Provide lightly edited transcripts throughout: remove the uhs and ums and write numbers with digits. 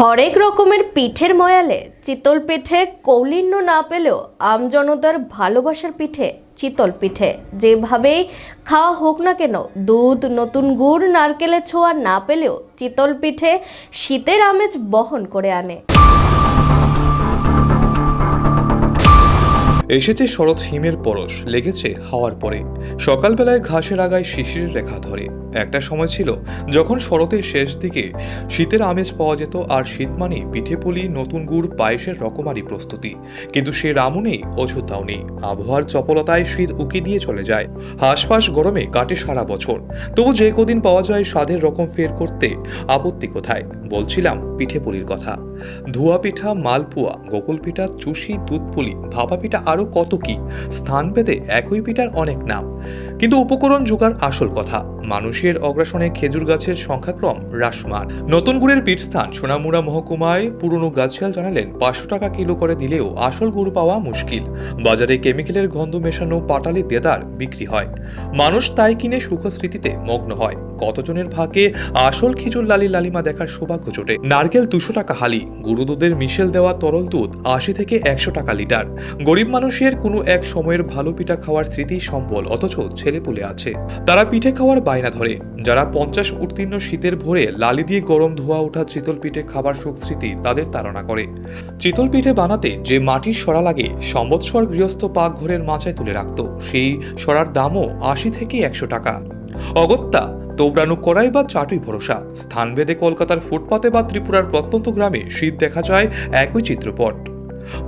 হরেক রকমের পিঠের ময়ালে চিতল পিঠে কৌলিন্য না পেলেও আমজনতার ভালোবাসার পিঠে চিতল পিঠে যেভাবেই খাওয়া হোক না কেন, দুধ, নতুন গুড়, নারকেলের ছোঁয়া না পেলেও চিতল পিঠে শীতের আমেজ বহন করে আনে। এসেছে শরৎ হিমের পরশ, লেগেছে হাওয়ার পরে। সকালবেলায় ঘাসের আগায় শিশিরের রেখা ধরে। একটা সময় ছিল যখন শরতের শেষ দিকে শীতের আমেজ পাওয়া যেত, আর শীত মানে পিঠে পুলি, নতুন গুড়, পায়েসের রকমারি প্রস্তুতি। কিন্তু সে রামও নেই, অযোধ্যাও নেই। আবহাওয়ার চপলতায় শীত উকি দিয়ে চলে যায়, হাঁসফাঁস গরমে কাটে সারা বছর। তবু যে কদিন পাওয়া যায় স্বাদের রকম ফের করতে আপত্তি কোথায়? বলছিলাম পিঠে পুলির কথা। ধোয়া পিঠা, মালপোয়া, গোকুল পিঠা, চুষি, দুধ পুলি, ভাপা পিঠা, আরো কত কি। স্থান ভেদে একই পিঠার অনেক নাম, কিন্তু উপকরণ জোগাড় আসল কথা। মানুষের অগ্রাসনে খেজুর গাছের সংখ্যাক্রম হ্রাসমান। নতুন গুড়ের পীঠস্থান সোনামুড়া মহকুমায় পুরনো গাছিয়াল জানালেন 500 টাকা কিলো করে দিলেও আসল গুড় পাওয়া মুশকিল। বাজারে কেমিক্যালের গন্ধ মেশানো পাটালি দেদার বিক্রি হয়। মানুষ তাই কিনে সুখ স্মৃতিতে মগ্ন হয়। কতজনের ভাগ্যে আসল খেজুর লালিমা দেখার সৌভাগ্য জোটে। নারকেল 200 টাকা হালি, গরু দুধের মিশেল দেওয়া তরল দুধ 80 থেকে 100 টাকা লিটার। গরিব মানুষের কোনো এক সময়ের ভালো পিঠা খাওয়ার স্মৃতি সম্বল, অথচ ছেলেপুলে আছে তারা পিঠে খাওয়ার বায়না ধরে। যারা 50 উত্তীর্ণ শীতের ভোরে লালি দিয়ে গরম ধোয়া ওঠা চিতল পিঠে খাবার সুখ স্মৃতি তাদের তাড়না করে। চিতল পিঠে বানাতে যে মাটির সরা লাগে, সম্বৎসর গৃহস্থ পাকঘরের মাচায় তুলে রাখত, সেই সরার দামও 80 থেকে 100 টাকা। অগত্যা তোবড়ানো কড়াই বা চাটুই ভরসা। স্থানভেদে কলকাতার ফুটপাতে বা ত্রিপুরার প্রত্যন্ত গ্রামে শীত দেখা যায় একই চিত্রপট।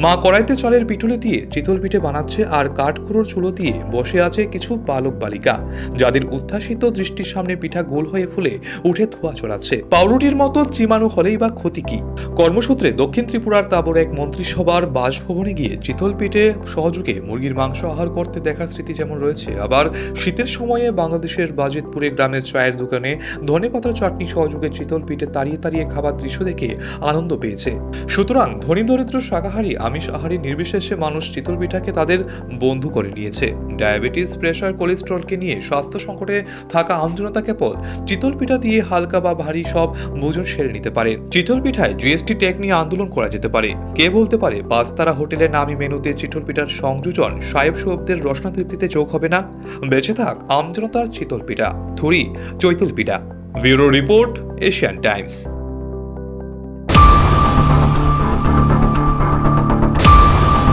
মা কড়াইতে চালের পিঠুলি দিয়ে চিতল পিঠে বানাচ্ছে, আর কাঠখুড়োর চুলো দিয়ে বসে আছে কিছু বালক বালিকা, যাদের উদ্ভাসিত দৃষ্টির সামনে পিঠা গোল হয়ে ফুলে উঠে ধোয়া ছড়াচ্ছে। পাউরুটির মতো চিমানো হলেই বা ক্ষতি কি? কর্মসূত্রে দক্ষিণ ত্রিপুরার তাবর এক মন্ত্রিসভার বাসভবনে গিয়ে চিতল পিঠে সহযোগে মুরগির মাংস আহার করতে দেখার স্মৃতি যেমন রয়েছে, আবার শীতের সময়ে বাংলাদেশের বাজিতপুরে গ্রামের চায়ের দোকানে ধনেপাতার চাটনি সহযোগে চিতল পিঠে তাড়িয়ে খাবার দৃশ্য দেখে আনন্দ পেয়েছে। সুতরাং ধনী দরিদ্র শাকাহারী আমিষ আহারী নির্বিশেষে মানুষ চিতল পিঠাকে তাদের বন্ধু করে নিয়েছে। ডায়াবেটিস, প্রেশার, কোলেস্টেরলকে নিয়ে স্বাস্থ্য সংকটে থাকা আমজনতা কেবল চিতল পিঠা দিয়ে হালকা বা ভারী সব ভোজন সেরে নিতে পারে। চিতল পিঠায় জিএসটি ট্যাগ নিয়ে আন্দোলন করা যেতে পারে। কে বলতে পারে পাঁচতারা হোটেলের নামি মেনুতে চিতল পিঠার সংযোজন সাহেব সোহবদের রসনা তৃপ্তিতে যোগ হবে না? বেঁচে থাক আমজনতার চিতল পিঠা, থুরি চৈতল পিঠা। Bureau report, Asian Times.